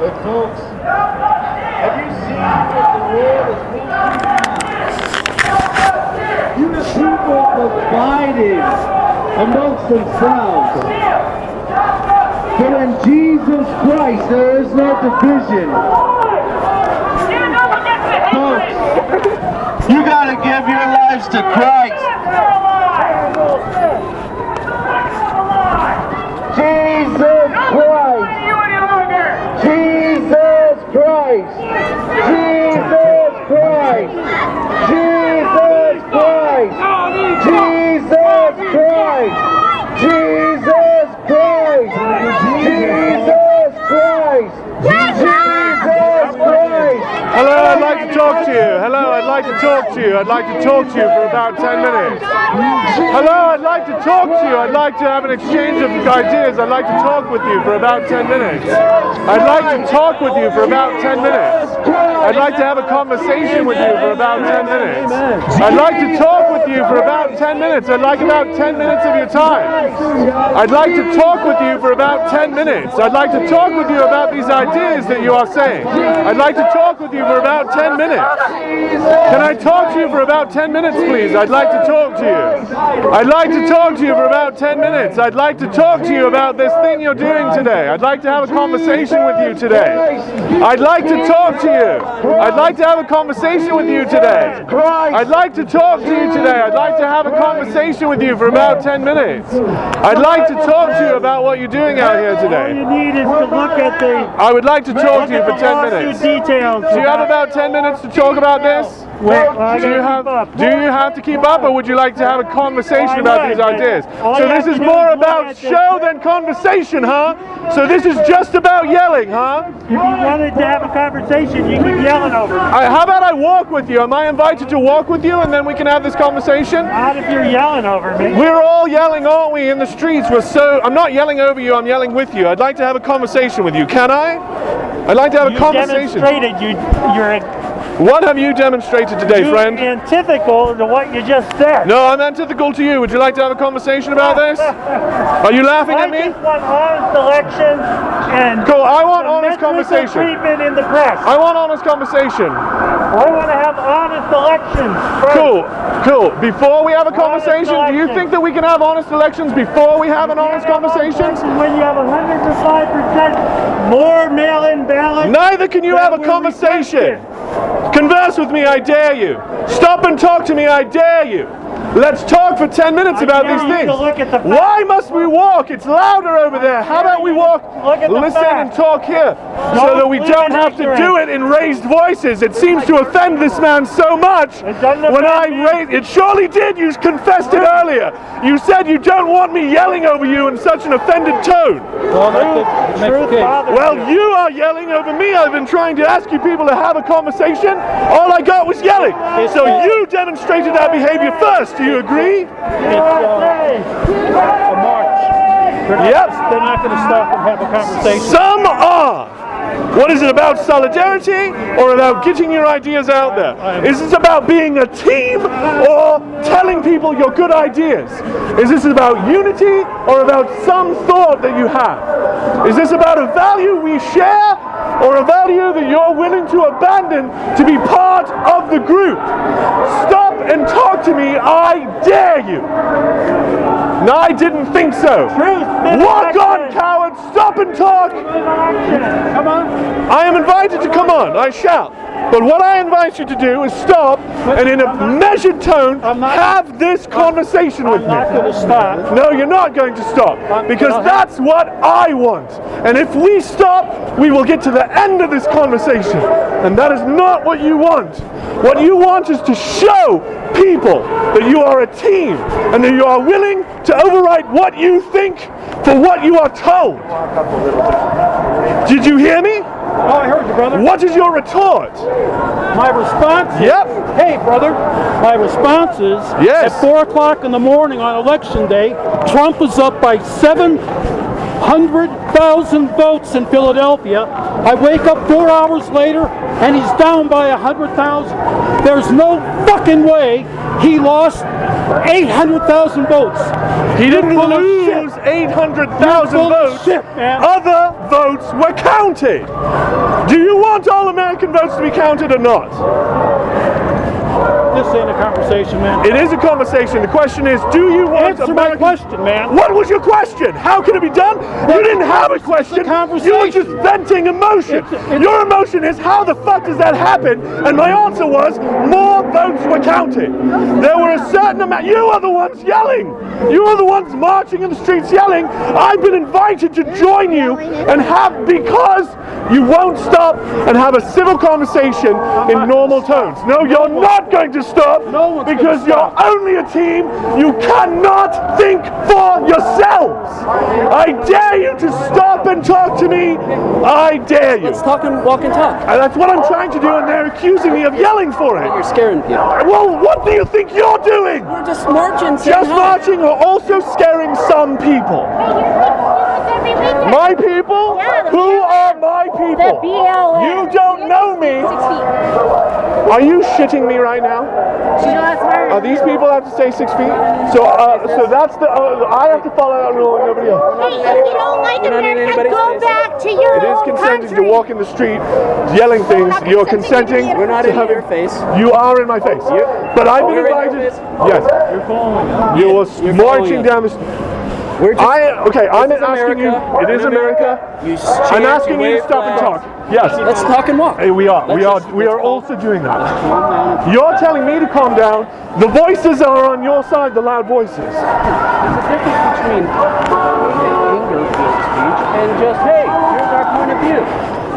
But folks, have you seen what the world is moving? You have people divided amongst themselves. But in Jesus Christ, there is no division. Folks, you got to give your lives to Christ. Jesus Christ. Jesus Christ. Jesus Christ. Jesus Christ. Jesus Christ. Jesus Christ. Jesus Christ. Jesus Christ. Hello, I'd like to talk to you. Hello, I'd like to talk to you. I'd like to talk to you for about 10 minutes. Hello, I'd like to talk to you. I'd like to have an exchange of ideas. I'd like to talk with you for about 10 minutes. I'd like to talk with you for about 10 minutes. I'd like to have a conversation with you for about 10 minutes. I'd like to talk with you for about 10 minutes. I'd like about 10 minutes of your time. I'd like to talk with you for about 10 minutes. I'd like to talk with you about these ideas that you are saying. I'd like to talk with you for about 10 minutes. Can I talk to you for about 10 minutes, please? I'd like to talk to you. I'd like to talk to you for about 10 minutes. I'd like to talk to you about this thing you're doing today. I'd like to have a conversation with you today. I'd like to talk to you. I'd like to have a conversation with you today. I'd like to talk to you today. I'd like to have a conversation with you for about 10 minutes. I'd like to talk to you about what you're doing out here today. All you need is to look at the... I would like to talk to you for 10 minutes. Details. Do you have about 10 minutes to talk about this? Do you have to keep up, or would you like to have a conversation about these ideas? So this is more about show than conversation, huh? So this is just about yelling, huh? If you wanted to have a conversation, you keep yelling over me. How about I walk with you? Am I invited to walk with you, and then we can have this conversation? Not if you're yelling over me. We're all yelling, aren't we, in the streets? I'm not yelling over you, I'm yelling with you. I'd like to have a conversation with you. Can I? I'd like to have a conversation. What have you demonstrated today, friend? You're antithetical to what you just said. No, I'm antithetical to you. Would you like to have a conversation about this? Are you laughing at me? I just want honest elections and cool. I want honest conversation. Treatment in the press. I want honest conversation. I want to have honest elections. First. Cool. Before we have a conversation, do you think that we can have honest elections before we have an honest conversation? When you have 105% more mail-in ballots. Neither can you have a conversation. Converse with me, I dare you. Stop and talk to me, I dare you. Let's talk for 10 minutes about these things. Why must we walk? It's louder over there. How about we walk, listen and talk here, so that we don't have to do it in raised voices. It seems to offend this man so much. When I raised, it surely did. You confessed it earlier. You said you don't want me yelling over you in such an offended tone. Well, you are yelling over me. I've been trying to ask you people to have a conversation. All I got was yelling. So you demonstrated that behavior first. Do you agree? It's a march. Yep. They're not going to stop and have a conversation. Some are. What is it about, solidarity or about getting your ideas out there? Is this about being a team or telling people your good ideas? Is this about unity or about some thought that you have? Is this about a value we share or a value that you're willing to abandon to be part of the group? Stop and talk to me, I dare you. No, I didn't think so. Walk on, coward, stop and talk. Come on. I am invited to come on, I shall. But what I invite you to do is stop and in a measured tone have this conversation with me. I'm not going to stop. No, you're not going to stop, because that's what I want. And if we stop, we will get to the end of this conversation. And that is not what you want. What you want is to show people that you are a team and that you are willing to override what you think for what you are told. Did you hear me? Oh, I heard you, brother. What is your retort? My response is, Yep. Hey, brother, my response is, Yes. at 4 o'clock in the morning on Election Day, Trump is up by 700,000 votes in Philadelphia. I wake up 4 hours later, and he's down by 100,000. There's no fucking way He lost 800,000 votes. He didn't You're full of lose shit. 800,000 You're full of votes. shit, man. Other votes were counted. Do you want all American votes to be counted or not? This ain't a conversation, man. It is a conversation. The question is, do you want Answer my question, man. What was your question? How can it be done? You didn't have a question. conversation. You were just venting emotion. It's- Your emotion is, how the fuck does that happen? And my answer was, more votes were counted. There were a certain amount. You are the ones yelling. You are the ones marching in the streets yelling. I've been invited to join you and have, because you won't stop and have a civil conversation in normal tones. No, you're not going to stop No one's because gonna stop. you're only a team. You cannot think for yourselves. I dare you to stop and talk to me. I dare you. Let's talk and walk and talk. And that's what I'm trying to do, and they're accusing me of yelling for You're it. scaring people. Well, what do you think you're doing? We're just marching. saying Just hi. marching or also scaring some people? My people? Yeah, the Who BLM. are my people? The BLM. You don't know me. 6 feet. Are you shitting me right now? You know that's hard. Are these people have to stay 6 feet? So that's the. I have to follow that rule and nobody else. Hey, if you don't like You're not in America, anybody's go face. back to your It is home consenting country. to walk in the street, yelling things. not You're consenting consenting. to We're not to in having- your face. You are in my face. But I've been We're in your invited. face. Yes. You're following us. You was You're marching following down the. We're just. I'm This is asking you. America. It is In America. You I'm chant, asking you to wave stop and flags. talk. Yes. Let's talk and walk. Hey, we are. We Let's are calm- also doing that. calm down. You're telling me to calm down. The voices are on your side, the loud voices. There's a difference between anger-filled speech and just, hey, here's our point of view.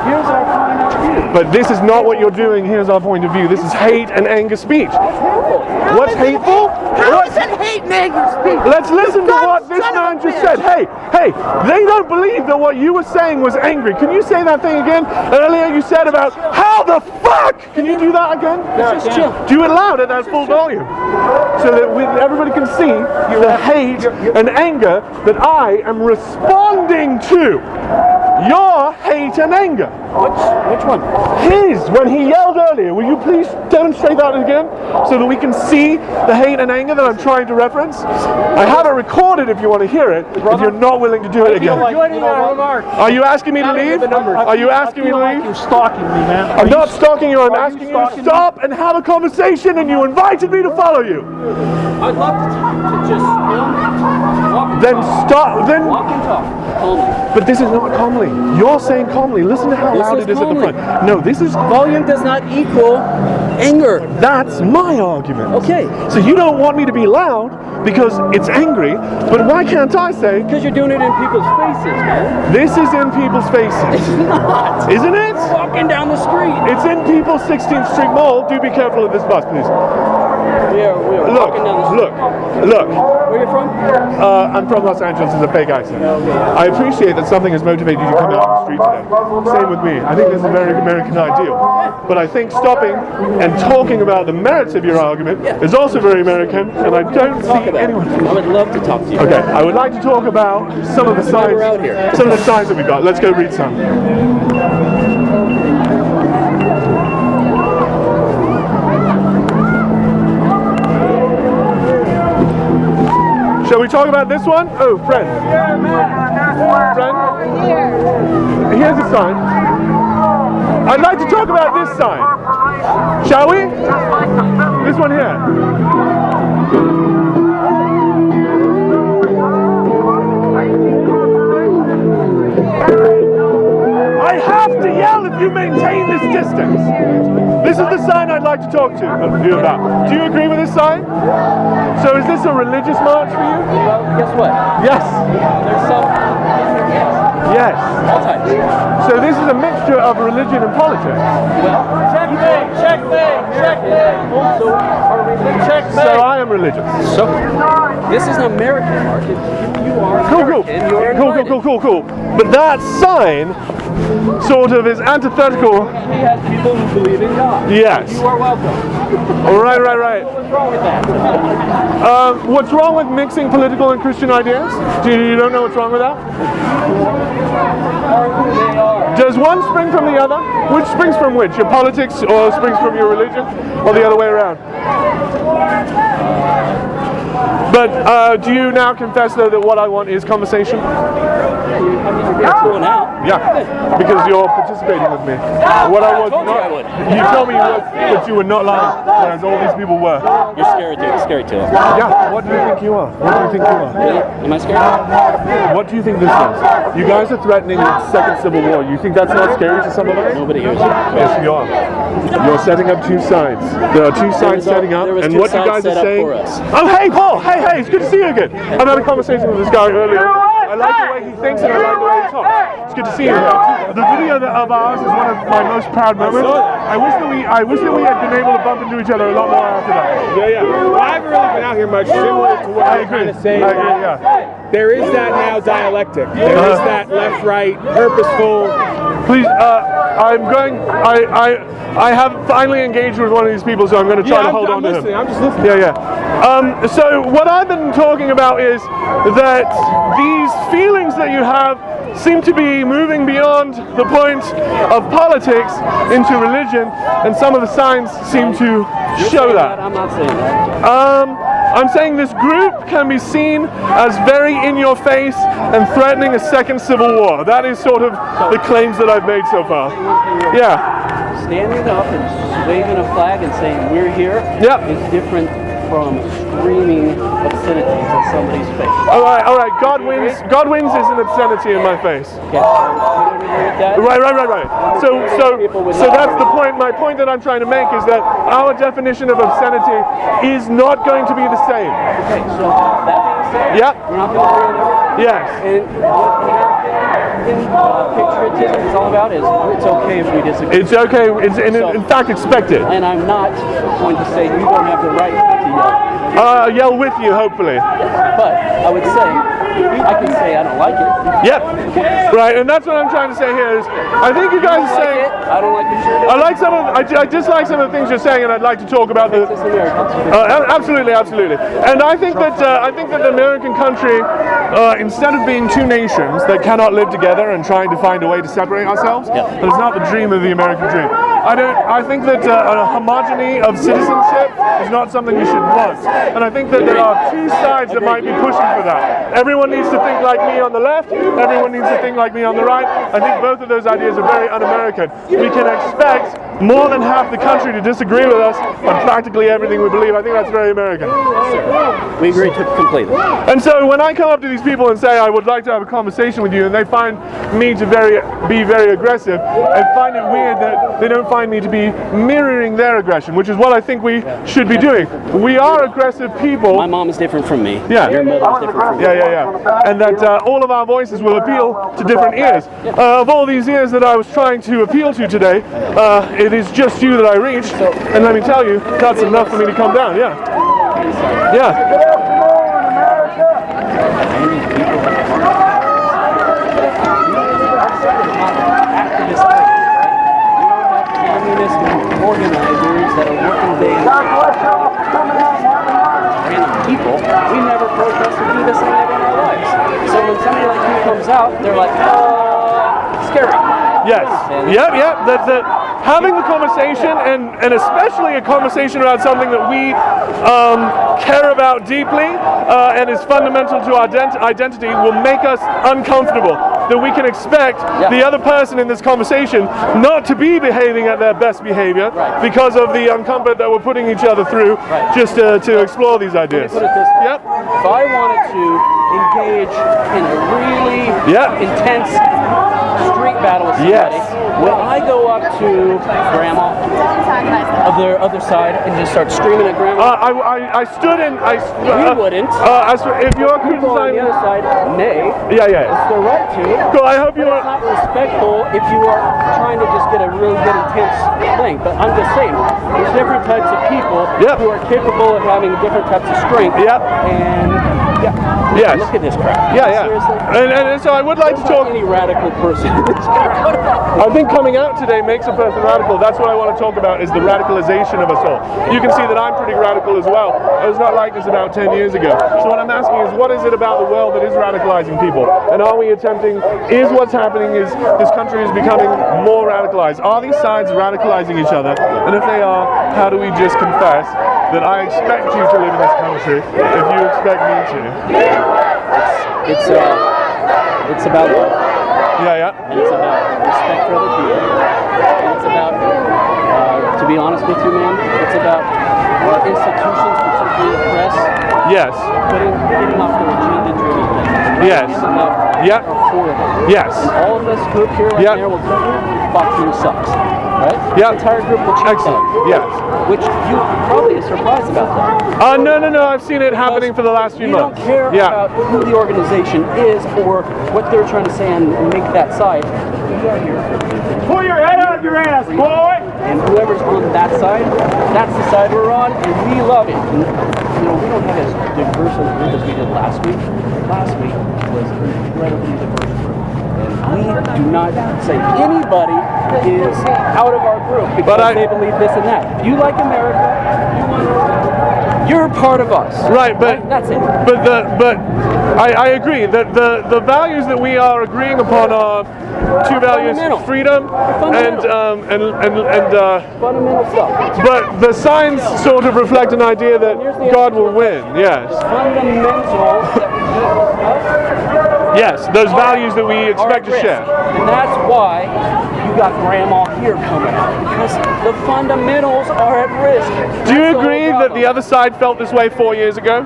Here's our point of view. But this is not what you're doing. Here's our point of view. This is hate and anger speech. What's hateful? How is it hate and anger speech? Let's listen to dumb what this son of a man just bitch. said. Hey, they don't believe that what you were saying was angry. Can you say that thing again? Earlier you said about, how the fuck? Can you do that again? Just chill. Do it loud at that full volume so that everybody can see the hate and anger that I am responding to. Your hate and anger. Which one? His, when he yelled earlier. Will you please demonstrate that again so that we can see the hate and anger that I'm trying to reference? I have it recorded if you want to hear it, if you're not willing to do it again. Joining our remarks. Are you asking me to leave? Are you asking me to Like leave? you're stalking me, man. I'm not stalking you, I'm are you asking you to stalking me? stop and have a conversation, and you invited me to follow you. I'd love to just walk and Then talk. stop, then, Walk and talk. Calmly. but this is not calmly. You're saying calmly. Listen to how This loud is it is at the calmly. front. No, this is, Volume does not equal anger. that's my argument. Okay. So you don't want me to be loud because it's angry, but why can't I say, Because you're doing it in people's faces, man. this is in people's faces? It's not. Isn't it? Walking down the street. It's in people's 16th Street Mall. Do be careful of this bus, please. We are Look, walking down the street. look. Where you from? I'm from Los Angeles, it's a fake accent. I appreciate that something has motivated you to come out on the street today. Same with me. I think this is a very American ideal. But I think stopping and talking about the merits of your argument is also very American, and I don't Talk see about anyone. it. I would love to talk to you. Okay, I would like to talk about some of the signs. we're out here. Some of the signs that we got. Let's go read some. Shall we talk about this one? Oh, friend. Friend? Here's a sign. I'd like to talk about this sign. Shall we? This one here. I have to yell if you maintain this distance. This is the sign I'd like to talk to you about. Do you agree with this sign? So is this a religious march for you? Well, guess what? Yes. There's some. Yes. All types. So this is a mixture of religion and politics. So are religious. So I am religious. So this is an American market. You are Cool. American. You're invited. Cool. But that sign sort of is antithetical. We have people who believe in God. Yes. You are welcome. Right, right, right. What's wrong with that? What's wrong with mixing political and Christian ideas? You don't know what's wrong with that? Are who they are. Does one spring from the other? Which springs from which? Your politics or springs from your religion? Or the other way around? But do you now confess, though, that what I want is conversation? I mean, you're being cool now. Yeah, because you're participating with me. What I was told you not, I would. you told me that you were not lying, whereas all these people were. You're scary too. Yeah, what do you think you are? What do you think you are? Really? Am I scared? What do you think this is? You guys are threatening the second civil war. You think that's not scary to some of us? Nobody hears you. Yes, you are. You're setting up two sides. There are two sides setting up, and what you guys are saying. Oh, hey, Paul. Hey, it's good to see you again. I've had a conversation with this guy earlier. I like the way he thinks and I like the way he talks. It's good to see you here. The video of ours is one of my most proud moments. I wish that we had been able to bump into each other a lot more after that. Yeah. Well, I haven't really been out here much, similar to what I kind of saying. I agree, yeah. There is that now dialectic. There is that left, right, purposeful. Please, I have finally engaged with one of these people, so I'm going to try to hold on to him. I'm just listening. Yeah. So what I've been talking about is that these feelings that you have seem to be moving beyond the point of politics into religion, and some of the signs seem to show that. I'm not saying that. I'm saying this group can be seen as very in your face and threatening a second civil war. That is sort of the claims that I've made so far. Yeah. Standing up and waving a flag and saying we're here is different from screaming obscenities at somebody's face. All right. God wins is an obscenity in my face. Okay, so you don't agree with that? Right. So that's the point. My point that I'm trying to make is that our definition of obscenity is not going to be the same. Okay, so that being said, we're not going to agree on everything. Yes. And what patriotism is all about is it's okay if we disagree. It's okay. It's in fact expected. And I'm not going to say you don't have the right to yell. Yell with you, hopefully. But I would say, I can say I don't like it. Yep. Right, and that's what I'm trying to say here is, I think you guys are saying, I don't like what you're doing. I dislike some of the things you're saying, and I'd like to talk about the. It's Americans. Absolutely. And I think that the American country, instead of being two nations that cannot live together and trying to find a way to separate ourselves, that is not the dream of the American dream. I think that a homogeny of citizenship is not something you should want. And I think that there are two sides that might be pushing for that. Everyone needs to think like me on the left, everyone needs to think like me on the right. I think both of those ideas are very un-American. We can expect more than half the country to disagree with us on practically everything we believe. I think that's very American. We agree completely. And so when I come up to these people and say I would like to have a conversation with you, and they find me to be very aggressive, and find it weird that they don't find me to be mirroring their aggression, which is what I think we should be doing. We are aggressive people. My mom is different from me. Yeah. Your mother is different from me. Yeah. And that all of our voices will appeal to different ears. Of all these ears that I was trying to appeal to today, it is just you that I reached, and let me tell you, that's enough for me to come down. Yeah. Organizers that are working day and night. Random people, we never protest or do this and that in our lives. So when somebody like you comes out, they're like, scary. Yes. Yep. Having a conversation, and especially a conversation about something that we care about deeply and is fundamental to our identity, will make us uncomfortable. That we can expect the other person in this conversation not to be behaving at their best behavior because of the uncomfort that we're putting each other through just to explore these ideas. Let me put it this way. If I wanted to engage in a really intense street battle with somebody, when I go up to Grandma of the other side and just start screaming at Grandma, I stood in. you wouldn't. If you're People on the other side may. Yeah. It's their right to. Cool. I hope you It's are. not respectful if you are trying to just get a really good intense thing. But I'm just saying, there's different types of people who are capable of having different types of strength. Yep. And Yes. Look at this crowd. Yeah. Seriously? And so I would like to There's not talk. any radical person in this crowd. I think coming out today makes a person radical. That's what I want to talk about, is the radicalization of us all. You can see that I'm pretty radical as well. I was not like this about 10 years ago. So what I'm asking is, what is it about the world that is radicalizing people? And are we attempting, is what's happening is this country is becoming more radicalized? Are these sides radicalizing each other? And if they are, how do we just confess that I expect you to live in this country if you expect me to? It's about love. Yeah. And it's about respect for other people. And it's about, to be honest with you, man, it's about our institutions, particularly the press, Yes. getting off their agenda-driven thing. Yes. It's about Yep. are for them. Yes. And all of us group here right Yep. there will tell you, FUCKIN sucks. Right? Yep. The entire group will check Excellent. that. Yes. Which you probably are surprised about that. No. I've seen it happening for the last few You months. don't care about who the organization is or what they're trying to say and make that side. Pull your head out of your ass, boy! And whoever's on that side, that's the side we're on, and we love it. And, we don't have as diverse a group as we did last week. Last week was an incredibly diverse group. And we do not say anybody is out of our group because they believe this and that. If you like America, you're part of us. Right, but that's it. But I agree that the values that we are agreeing upon are two values: freedom and fundamental stuff. But the signs sort of reflect an idea that God will win. Yes. Fundamental. Yes, those values that we expect to share. And that's why you got Grandma here coming out, because the fundamentals are at risk. Do you agree that the other side felt this way 4 years ago?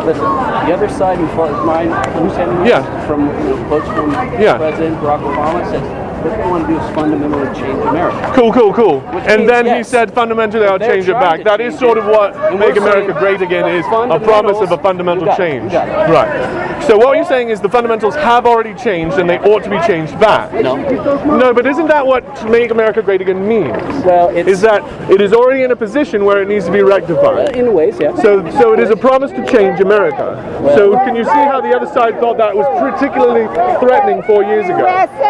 Listen, the other side, as far as my understanding, from quotes from President Barack Obama, says what they want to do is fundamentally change America. Cool. And then he said fundamentally I'll change it back. That is sort of what Make America Great Again is, a promise of a fundamental change. Right. So what you're saying is the fundamentals have already changed and they ought to be changed back. No, but isn't that what Make America Great Again means? Well, is that it is already in a position where it needs to be rectified. In ways, yeah. So it is a promise to change America. So can you see how the other side thought that was particularly threatening 4 years ago?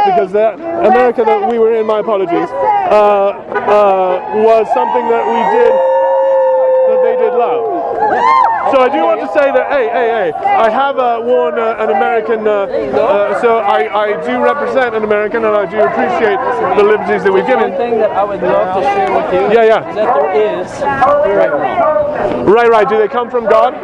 Because that America that we were in, my apologies, was something that they did love. So I do want to say that, hey, I have worn an American, so I do represent an American and I do appreciate the liberties that we've given. One thing that I would love to share with you is that there is right and wrong. Right. Do they come from God?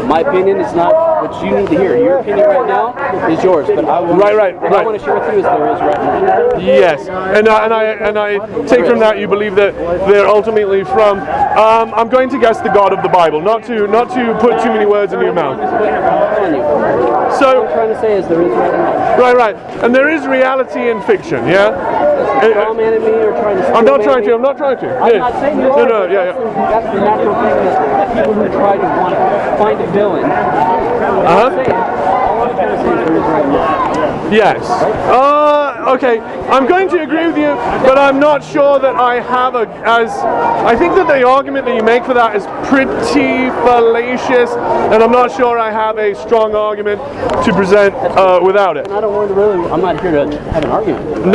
My opinion is not what you need to hear. Your opinion right now is yours, but I want what I want to share with you is there is right and wrong. Yes, and I take from that you believe that they're ultimately from. I'm going to guess the God of the Bible, not to put too many words in your mouth. So what I'm trying to say is there is right and wrong. Right, and there is reality in fiction, yeah. Strawmanning me or trying to. I'm not trying to. I'm not saying you are. No, That's the natural thing that people who try to want to find a villain. All I'm trying to say is there is right and wrong. Yes. Okay. I'm going to agree with you, but I'm not sure that I have I think that the argument that you make for that is pretty fallacious, and I'm not sure I have a strong argument to present without it. And I don't want to I'm not here to have an argument. I'm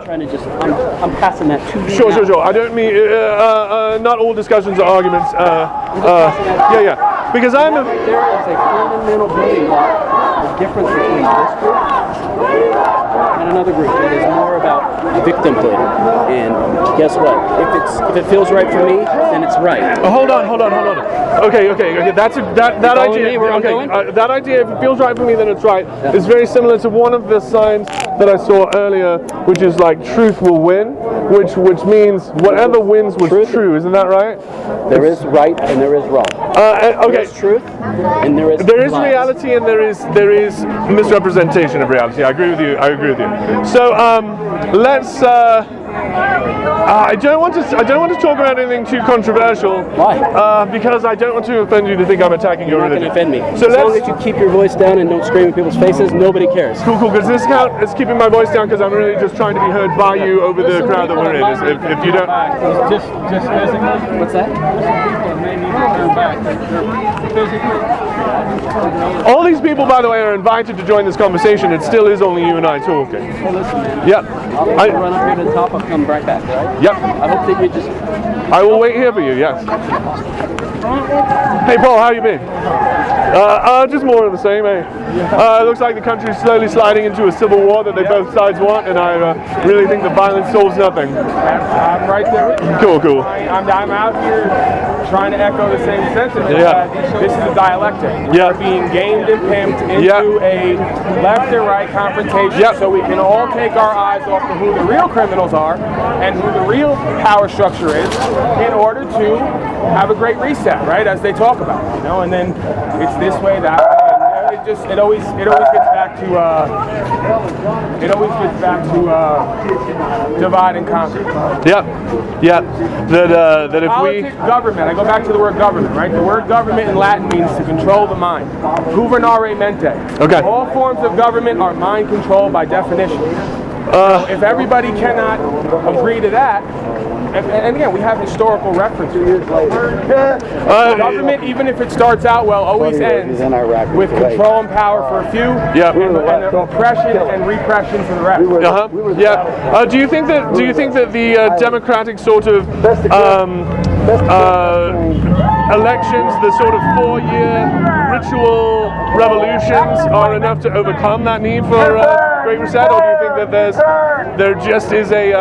trying to I'm passing that to you. Sure. I don't mean, not all discussions are arguments. Because there is a fundamental building block, the difference between this group and another group. It is more about victimhood. And guess what? If it feels right for me, then it's right. Hold on. Okay. That idea. That idea. If it feels right for me, then it's right. Yeah. It's very similar to one of the signs that I saw earlier, which is like truth will win, which means whatever wins was true. Isn't that right? There is right and there is wrong. Okay. There is truth and there is lies. Reality and there is misrepresentation of reality. I agree with you. So let's I don't want to talk about anything too controversial. Why? Because I don't want to offend you to think I'm attacking your You're not religion. going to offend me. So as long let's. as you keep your voice down and don't scream in people's faces, nobody cares. Cool. Because this count is keeping my voice down because I'm really just trying to be heard by you over the crowd that we're in. If you don't. Just physically. What's that? Maybe turn back. Physically. All these people, by the way, are invited to join this conversation. It still is only you and I talking. Hey, listen, man. Yep. I'll run up here to the top. I'll come right back, all right? Yep. I hope that you just... I will wait here for you. Yes. Hey, Paul, how you been? Just more of the same, eh? It looks like the country's slowly sliding into a civil war that they both sides want, and I really think that violence solves nothing. I'm right there with you. Cool. I'm out here trying to echo the same sentiment. Yeah. That this is a dialectic. Yeah. We're being gamed and pimped into Yeah. a left and right confrontation, Yeah. so we can all take our eyes off of who the real criminals are and who the real power structure is, in order to have a great reset, right? As they talk about, and then it's this way, that way. And it always gets back to divide and conquer. Yep. That if we. Politics, government. I go back to the word government, right? The word government in Latin means to control the mind. Governare mente. Okay. All forms of government are mind control by definition. If everybody cannot agree to that, and again, we have historical references. Government, even if it starts out well, always ends with control and power for a few, Yep. and oppression and repression for the rest. Yeah. Do you think that the democratic sort of elections, the sort of 4-year ritual revolutions, are enough to overcome that need for great reset, or do you think that there just is a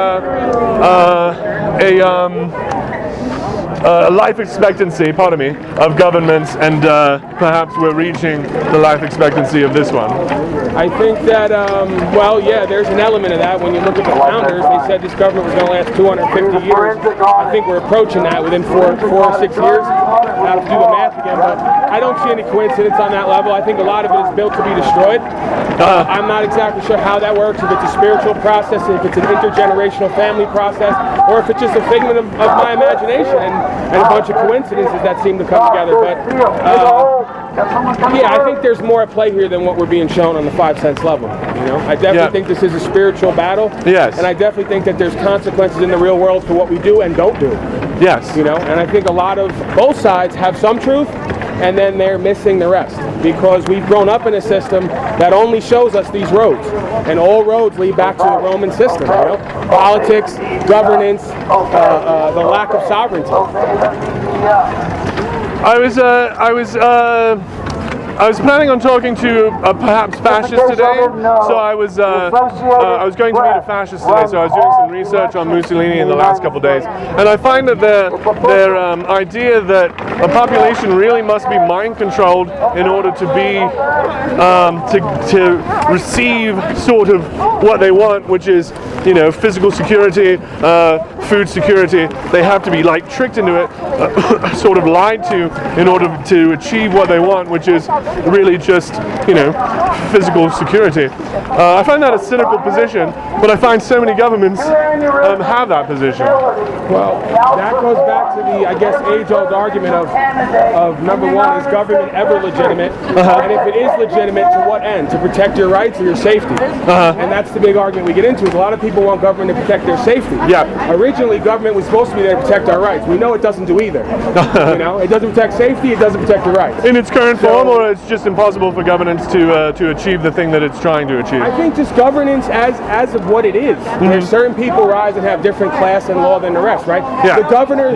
life expectancy, pardon me, of governments, and perhaps we're reaching the life expectancy of this one? I think that, there's an element of that. When you look at the founders, they said this government was going to last 250 years. I think we're approaching that within 4 or 6 years. I have to do the math again, but I don't see any coincidence on that level. I think a lot of it is built to be destroyed. I'm not exactly sure how that works, if it's a spiritual process, if it's an intergenerational family process, or if it's just a figment of my imagination and a bunch of coincidences that seem to come together. But I think there's more at play here than what we're being shown on the 5 cents level. I definitely think this is a spiritual battle. Yes. And I definitely think that there's consequences in the real world for what we do and don't do. Yes. And I think a lot of both sides have some truth, and then they're missing the rest, because we've grown up in a system that only shows us these roads, and all roads lead back to the Roman system. Politics, governance, the lack of sovereignty. I was planning on talking to perhaps fascists today, so I was going to meet a fascist today, so I was doing some research on Mussolini in the last couple of days, and I find that their idea that a population really must be mind controlled in order to be to receive sort of what they want, which is physical security, food security. They have to be tricked into it, sort of lied to in order to achieve what they want, which is really just physical security. I find that a cynical position, but I find so many governments have that position. Well, that goes back to the, age-old argument of number one, is government ever legitimate? And if it is legitimate, to what end? To protect your rights or your safety? And that's the big argument we get into. Is a lot of people want government to protect their safety. Yeah. Originally, government was supposed to be there to protect our rights. We know it doesn't do either. It doesn't protect safety. It doesn't protect your rights. In its current form, or it's just impossible for governance to achieve the thing that it's trying to achieve? I think just governance as of what it is. There's certain people rise and have different class and law than the rest, right? Yeah. The governor,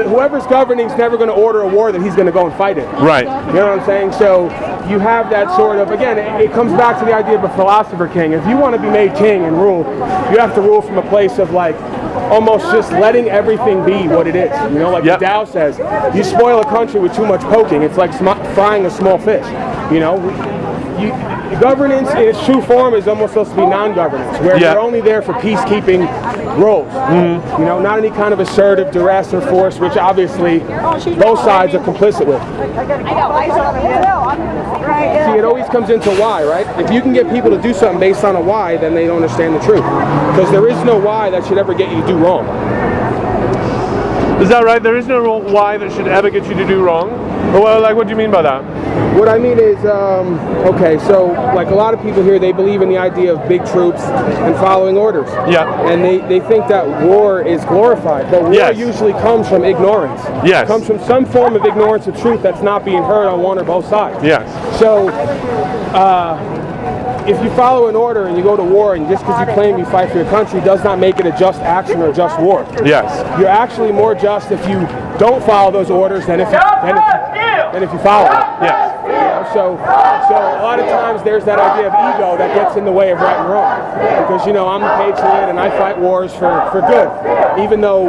whoever's governing is never going to order a war that he's going to go and fight it. Right. You know what I'm saying? So you have that sort of, again, it comes back to the idea of a philosopher king. If you want to be made king and rule, you have to rule from a place of almost just letting everything be what it is. The Tao says, you spoil a country with too much poking. It's like frying a small fish. Governance in its true form is almost supposed to be non-governance, where you're only there for peacekeeping roles. Not any kind of assertive duress or force, which obviously both sides are complicit with. See, it always comes into why, right? If you can get people to do something based on a why, then they don't understand the truth. Because there is no why that should ever get you to do wrong. Is that right? There is no why that should ever get you to do wrong? Well, like, what do you mean by that? What I mean is, okay, so like a lot of people here, they believe in the idea of big troops and following orders. Yeah. And they think that war is glorified, but war usually comes from ignorance. Yes. It comes from some form of ignorance of truth that's not being heard on one or both sides. Yes. So, if you follow an order and you go to war, and just because you claim you fight for your country does not make it a just action or just war. Yes. You're actually more just if you don't follow those orders than if you follow them. Yes. So a lot of times there's that idea of ego that gets in the way of right and wrong. Because, you know, I'm a patriot and I fight wars for good. Even though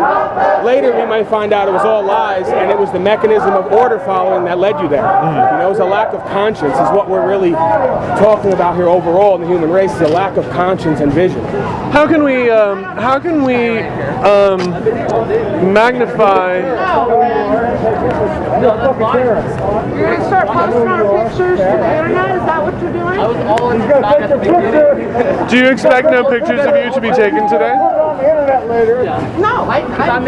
later we might find out it was all lies and it was the mechanism of order following that led you there. You know, it was a lack of conscience is what we're really talking about here overall in the human race, is a lack of conscience and vision. How can we magnify? You're going to start posting our pictures to the internet? Is that what you're doing? Do you expect no pictures of you to be taken today? No, I'm fine.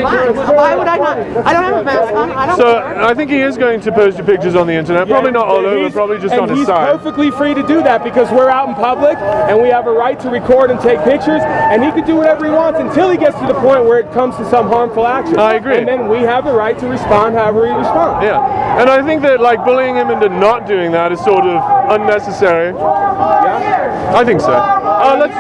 Why would I not? I don't have a mask on. I don't care. I think he is going to post your pictures on the internet. Probably not all over, probably just on his side. And he's perfectly free to do that because we're out in public and we have a right to record and take pictures, and he can do whatever he wants until he gets to the point where it comes to some harmful action. I agree. And then we have a right to respond however we respond. Yeah. And I think that like bullying him into not doing that is sort of unnecessary. Yeah? I think so. Let's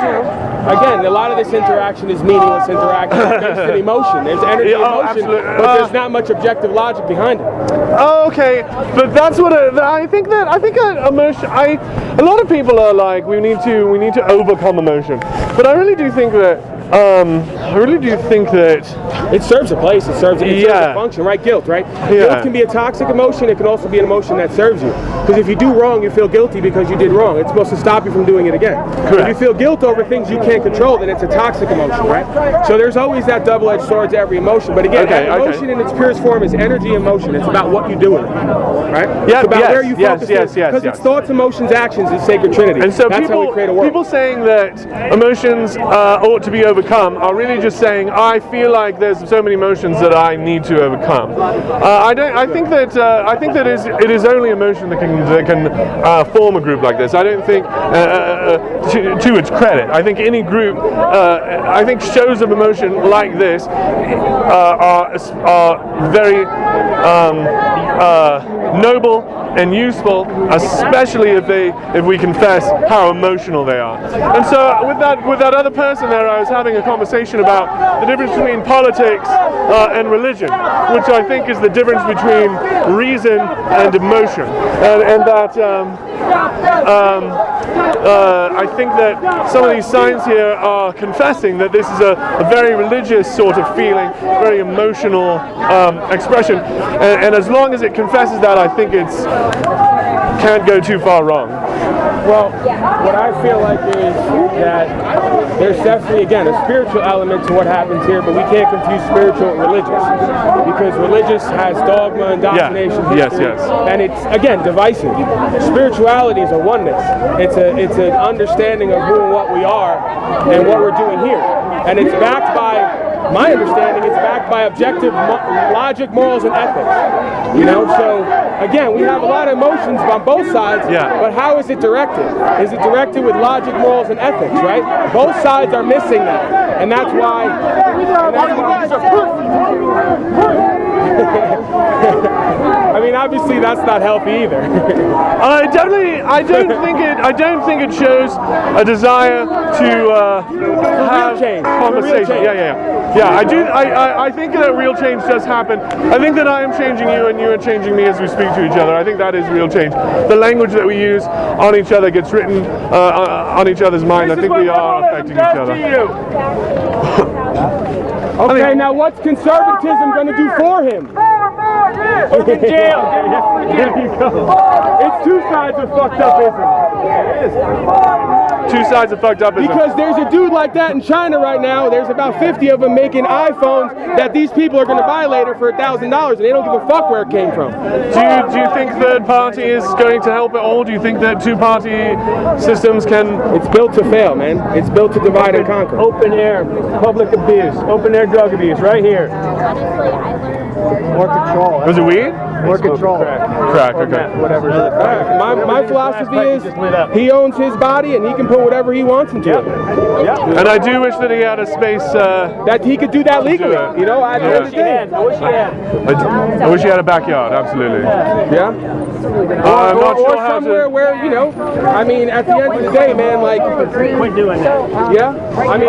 Again, a lot of this interaction is meaningless interaction. It's based in emotion. There's energy and emotion, absolutely. but there's not much objective logic behind it. Okay, but that's what I think emotion. A lot of people are like, we need to overcome emotion, but I really do think that. It serves a place. It serves a function, right? Guilt, right? Guilt can be a toxic emotion. It can also be an emotion that serves you. Because if you do wrong, you feel guilty because you did wrong. It's supposed to stop you from doing it again. Correct. If you feel guilt over things you can't control, then it's a toxic emotion, right? So there's always that double-edged sword to every emotion. But again, emotion in its purest form is energy and motion. It's about what you do with it, right? Yeah, it's about where you focus. Because it's thoughts, emotions, actions is sacred trinity. And so that's how we create a world. People saying that emotions ought to be overcome are really just saying, I feel like there's so many emotions that I need to overcome. I think that it is only emotion that can form a group like this. I don't think, to its credit, I think any group, I think shows of emotion like this are very noble and useful, especially if we confess how emotional they are. And so with that other person there, I was having a conversation about the difference between politics and religion, which I think is the difference between reason and emotion, and that I think that some of these signs here are confessing that this is a very religious sort of feeling, very emotional expression, and as long as it confesses that, I think it's can't go too far wrong. Well, what I feel like is that there's definitely, again, a spiritual element to what happens here, but we can't confuse spiritual and religious, because religious has dogma, indoctrination, history, and it's, again, divisive. Spirituality is a oneness. It's an understanding of who and what we are and what we're doing here, and it's backed by, my understanding, it's backed by objective logic, morals, and ethics. You know, so again, we have a lot of emotions on both sides, but how is it directed? Is it directed with logic, morals, and ethics, right? Both sides are missing that, and that's why. I mean, obviously, that's not healthy either. I don't think it shows a desire to have change. conversation. Yeah. I think that real change does happen. I think that I am changing you and you are changing me as we speak to each other. I think that is real change. The language that we use on each other gets written on each other's mind. I think we are affecting each other. Okay, now what's conservatism going to do for him? In jail. There you go. It's two sides of fucked upism. Two sides of fucked upism. Because there's a dude like that in China right now. There's about 50 of them making iPhones that these people are going to buy later for $1,000, and they don't give a fuck where it came from. Do you think third party is going to help at all? Do you think that two-party systems can? It's built to fail, man. It's built to divide and conquer. Open air public abuse, open air drug abuse, right here. Honestly, I learned More control. Was it weed? More control. Crack, okay. Whatever. My philosophy is he owns his body and he can put whatever he wants into it. And I do wish that he had a space. That he could do that legally. You know, I wish he had. I wish he had a backyard, absolutely. Yeah. I'm not Or sure how somewhere to. where, you know, I mean, at the end of the day, man, like, We're doing that. yeah. I mean,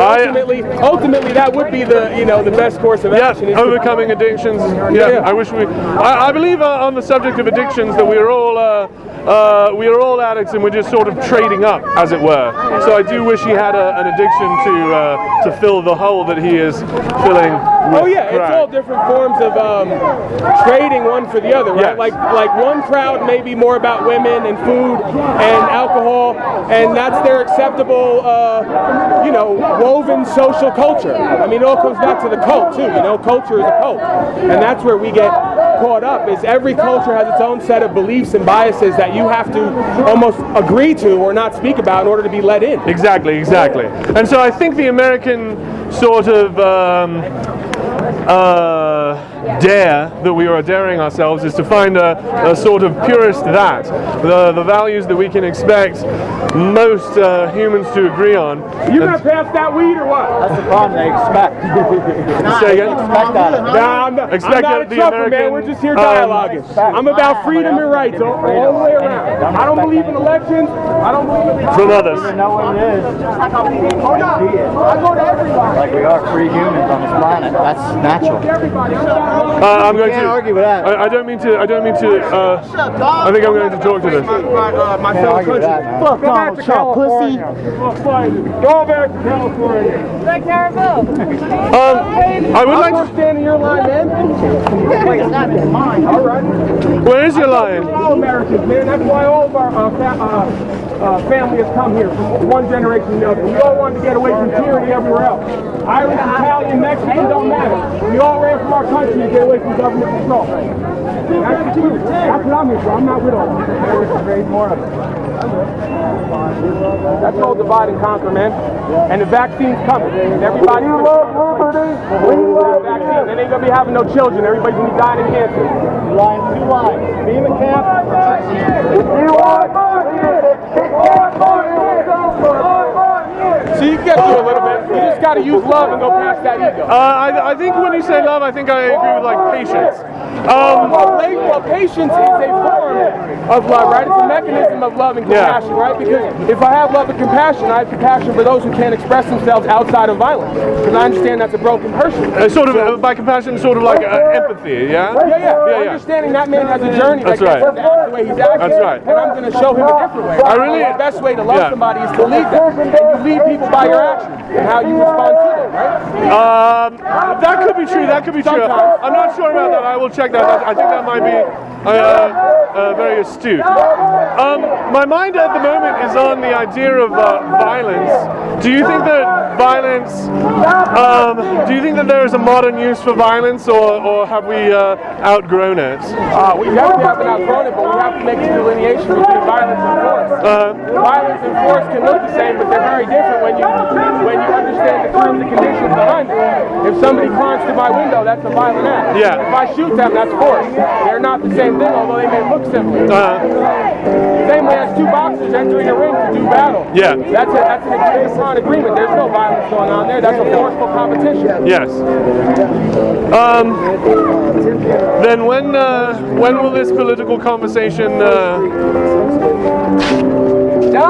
ultimately, that would be the, you know, the best course of action. Yeah, is to- overcoming addictions. Yeah, I wish we. I believe on the subject of addictions that we are all addicts and we're just sort of trading up, as it were. So I do wish he had an addiction to fill the hole that he is filling. Oh yeah, it's all different forms of trading one for the other, right? Yes. Like one crowd may be more about women and food and alcohol, and that's their acceptable, you know, woven social culture. I mean, it all comes back to the cult too. You know, culture is a cult, and that's where we get caught up. Is every culture has its own set of beliefs and biases that you have to almost agree to or not speak about in order to be let in. Exactly. And so I think the American sort of dare that we are daring ourselves is to find a sort of purist that the values that we can expect most humans to agree on. You gonna pass that weed or what? That's the problem they expect. Say again? Expect that. Nah, I'm not a trucker, man. We're just here dialoguing. I'm about freedom and rights all the way around. I don't believe in elections. I don't believe in From others. You know what it is. I go to everybody. Like we are free humans on this planet. That's natural. I'm going Can't to argue with that. I don't mean to. I think I'm going to talk to this. My Can't fellow argue with that, man. Fuck Donald Trump, pussy. Go back to California. I would like I'm to. stand in your line, man. All right. Where is your line? All Americans, man. That's why all of our family has come here from one generation to the other. We all wanted to get away from tyranny everywhere else. Irish, Italian, Mexican, don't matter. We all ran from our country to get away from government control. That's the truth. That's what I'm here for. I'm not with all of it. That's called divide and conquer, man. And the vaccine's coming. And everybody love liberty. The vaccine. They ain't gonna be having no children. Everybody's gonna be dying of cancer. Two lines. Beam and camp. So you can get through a little bit. You just gotta use love and go past that ego. I think when you say love, I think I agree with like patience. Well, patience is a form of love, right? It's a mechanism of love and compassion, right? Because if I have love and compassion, I have compassion for those who can't express themselves outside of violence. Because I understand that's a broken person. Sort of by compassion, sort of like empathy, yeah. Yeah. Understanding that man has a journey that That's right. gets him to act the way he's acting. That's right. And I'm going to show him a different way. I really- The best way to love somebody is to lead them. And you lead people by your actions and how you respond to them, right? That could be true. That could be true. Sometimes. I'm not sure about that. I will check that. I think that might be very astute. My mind at the moment is on the idea of violence. Do you think that violence? Do you think that there is a modern use for violence, or have we outgrown it? We definitely haven't outgrown it, but we have to make a delineation between violence and force. Violence and force can look the same, but they're very different when you understand the terms and conditions behind it. If somebody climbs through my window, that's a violent act. Yeah. If I shoot them, that's force. They're not the same thing, although they may look similar. Same way as two boxers entering a ring to do battle. Yeah. That's an agreed upon agreement. There's no violence going on there. That's a forceful competition. Yes. Then when will this political conversation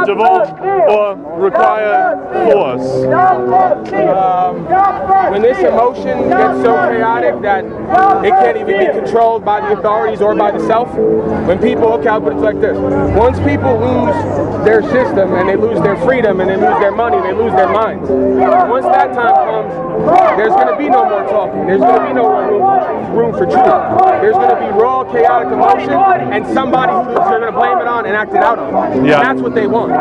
devolve or require force? When this emotion gets so chaotic that it can't even be controlled by the authorities or by the self, when people, okay, I'll put it like this. Once people lose their system and they lose their freedom and they lose their money, they lose their minds. Once that time comes, there's going to be no more talking. There's going to be no room for truth. There's going to be raw, chaotic emotion, and somebody who they're going to blame it on and act it out on. Yeah. And that's what they want.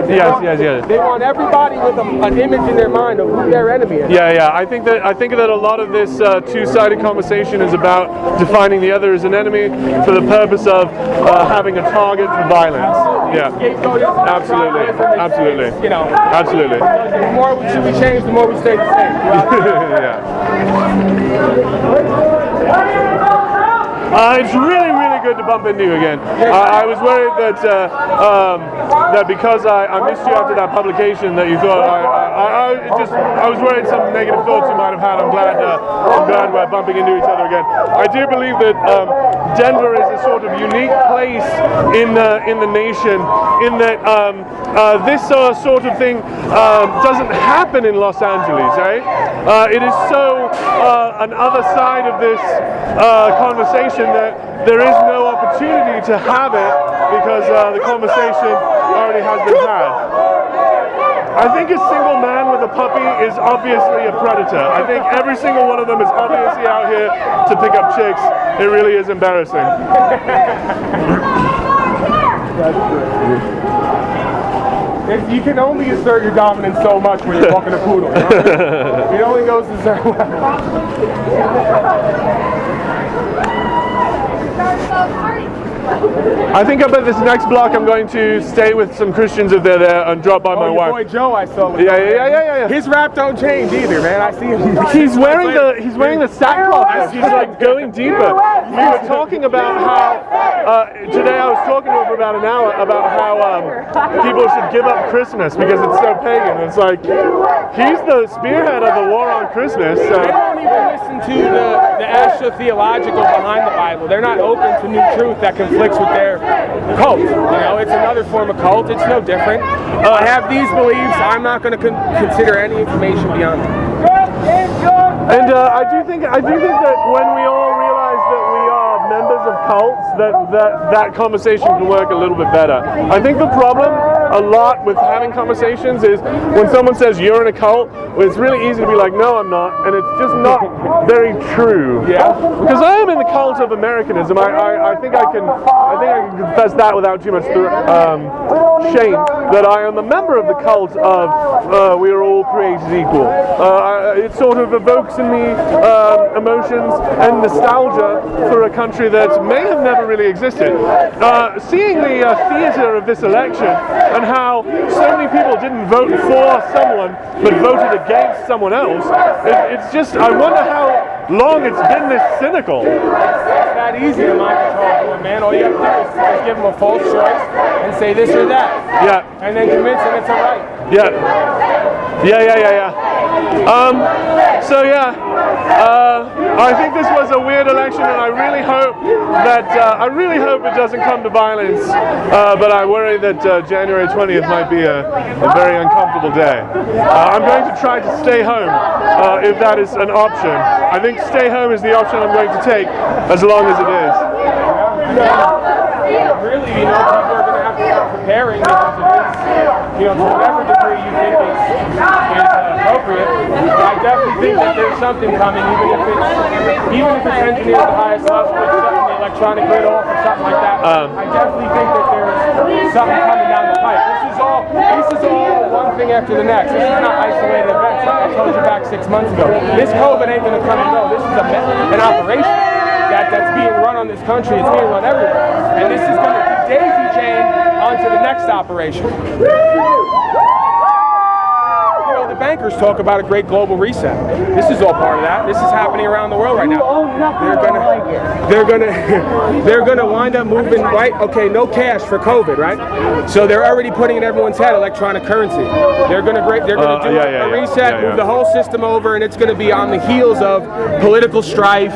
Yes. They want everybody with an image in their mind of who their enemy is. Yeah. I think that a lot of this two-sided conversation is about defining the other as an enemy for the purpose of having a target for violence. Yeah. Absolutely. You know. Absolutely. The more we change, the more we stay the same. Yeah. It's really, really good to bump into you again. I was worried that that because I missed you after that publication that you thought I was worried some negative thoughts you might have had. I'm glad we're bumping into each other again. I do believe that Denver is a sort of unique place in the nation, in that this sort of thing doesn't happen in Los Angeles, right? It is so an other side of this conversation that there is no opportunity to have it because the conversation already has been had. I think a single man with a puppy is obviously a predator. I think every single one of them is obviously out here to pick up chicks. It really is embarrassing. You can only assert your dominance so much when you're walking a poodle. You know? It only goes a certain way. I think up at this next block I'm going to stay with some Christians if they're there and drop by my your wife. boy Joe, I saw. Yeah. His rap don't change either, man. I see him. He's wearing the sackcloth. He's like going deeper. We were talking about how today I was talking to him for about an hour about how people should give up Christmas because it's so pagan. It's like he's the spearhead of the war on Christmas. They don't even listen to the astro-theological behind the Bible. They're not open to new truth that conflicts with their cult. You know, it's another form of cult. It's no different. I have these beliefs. I'm not going to consider any information beyond that. And I do think that when we all realize that we are members of cults, that conversation can work a little bit better. I think the problem a lot with having conversations is when someone says you're in a cult, well, it's really easy to be like, no, I'm not, and it's just not very true. Yeah. Because I am in the cult of Americanism. I think I can confess that without too much shame. That I am a member of the cult of we are all created equal. It sort of evokes in me emotions and nostalgia for a country that may have never really existed. Seeing the theater of this election and how so many people didn't vote for someone but voted against someone else, it's just, I wonder how long it's been this cynical. It's that easy to mind control, man. All you have to do is give them a false choice and say this or that. Yeah. And then convince them it's all right. Yeah. I think this was a weird election, and I really hope it doesn't come to violence. But I worry that January 20th might be a very uncomfortable day. I'm going to try to stay home if that is an option. I think stay home is the option I'm going to take as long as it is. Really, people are going to have to start preparing because it is, to whatever degree you think is appropriate. But I definitely think that there's something coming, even if it's engineered at the highest level, like shutting the electronic grid off or something like that. I definitely think that there's something coming down the pipe. This is all one thing after the next. This is not isolated events like I told you back 6 months ago. This COVID ain't going to come and go. This is an operation that's being run on this country. It's being run everywhere. And this is going to daisy chain onto the next operation. The bankers talk about a great global reset. This is all part of that. This is happening around the world right now. They're gonna wind up moving, right? Okay, no cash for COVID, right? So they're already putting in everyone's head electronic currency. They're gonna do a reset, move the whole system over, and it's gonna be on the heels of political strife,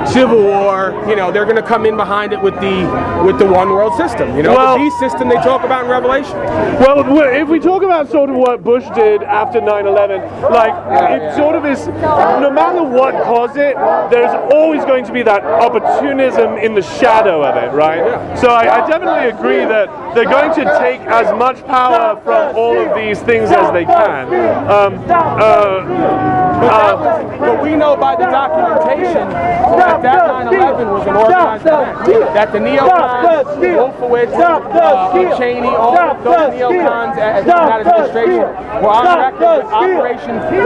civil war. They're gonna come in behind it with the one world system. The peace system they talk about in Revelation. Well, if we talk about sort of what Bush did after 9/11, it sort of is, no matter what caused it, there's always going to be that opportunism in the shadow of it, right? Yeah. So I definitely agree that they're going to take as much power from all of these things as they can. But we know by the documentation that 9/11 was an organized event. That the neocons, Wolfowitz, Cheney, all those neocons at that administration were on record with operations for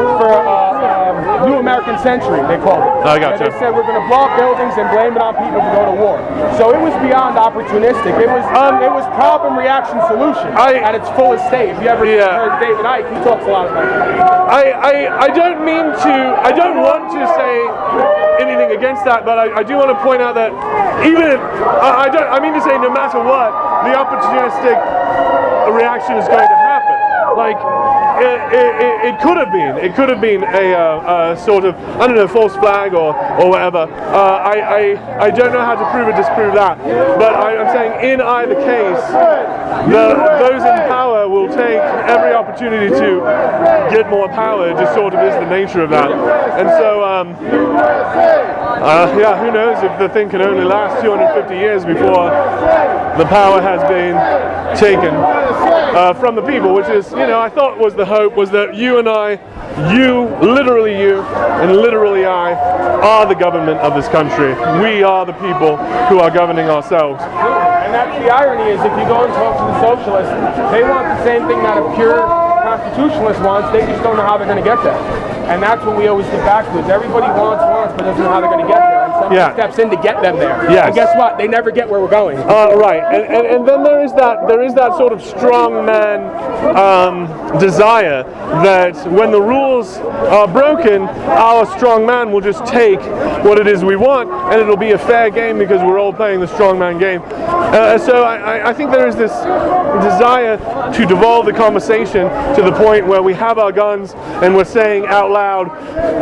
New American Century, they called it. I got you. They said we're going to blow up buildings and blame it on people to go to war. So it was beyond opportunistic. It was problem, reaction, solution at its fullest state. If you ever heard David Icke, he talks a lot about that. I don't mean don't want to say anything against that, but I do want to point out that even I mean to say no matter what, the opportunistic reaction is going to happen. Like it could have been a sort of, I don't know, false flag or whatever. I don't know how to prove or disprove that, but I'm saying in either case, those in power will take every opportunity to get more power. It just sort of is the nature of that. And so, yeah, who knows if the thing can only last 250 years before the power has been taken from the people, which is, I thought was the hope, was that you and I, literally you, and literally I, are the government of this country. We are the people who are governing ourselves. And that's the irony, is if you go and talk to the socialists, they want the same thing that a pure constitutionalist wants, they just don't know how they're going to get there. And that's what we always get back to, is everybody wants, but doesn't know how they're going to get there. And somebody steps in to get them there. Yes. And guess what? They never get where we're going. Right. And then there is that sort of strong man desire that when the rules are broken, our strong man will just take what it is we want, and it'll be a fair game because we're all playing the strong man game. So I think there is this desire to devolve the conversation to the point where we have our guns and we're saying out loud,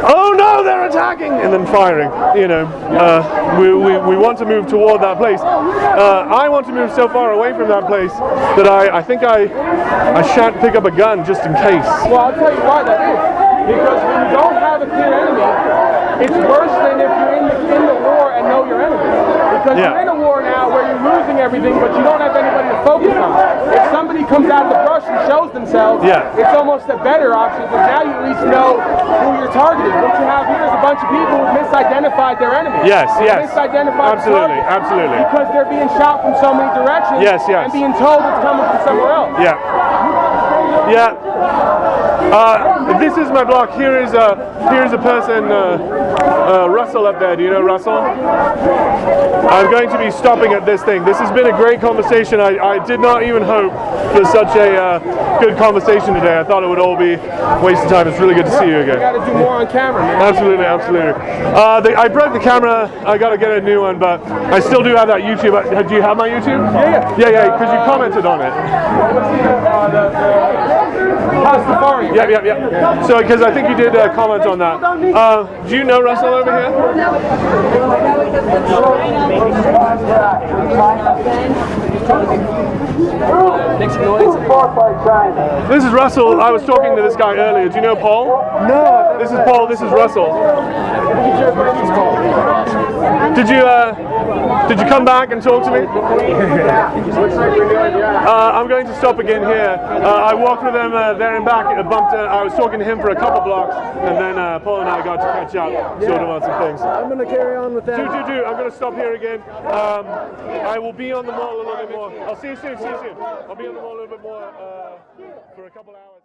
"Oh no, they're attacking!" and then firing. We want to move toward that place. I want to move so far away from that place that I think I shan't pick up a gun just in case. Well, I'll tell you why that is. Because when you don't have a clear enemy, it's worse than if you're in the war and know your enemy. Because you're in a war now where you're losing everything, but you don't have anybody to focus on. If somebody comes out of the brush and shows themselves, it's almost a better option, because now you at least know who you're targeting. What you have here is a bunch of people who misidentified their enemy. Misidentified Absolutely, absolutely. Because they're being shot from so many directions and being told it's coming from somewhere else. This is my block. Here is a person, Russell up there. Do you know Russell? I'm going to be stopping at this thing. This has been a great conversation. I did not even hope for such a good conversation today. I thought it would all be a waste of time. It's really good to see you again. You got to do more on camera, man. Absolutely. I broke the camera. I got to get a new one, but I still do have that YouTube. Do you have my YouTube? Yeah, because you commented on it. Pastafarian. Yeah. So, because I think you did comment on that. Do you know Russell over here? This is Russell. I was talking to this guy earlier. Do you know Paul? No. This is Paul. This is Russell. Did you come back and talk to me? I'm going to stop again here. I walked with them there and back. I was talking to him for a couple blocks, and then Paul and I got to catch up, sort of on some things. I'm going to carry on with that. Do. I'm going to stop here again. I will be on the mall a little bit more. I'll see you soon. I'll be on the mall a little bit more for a couple hours.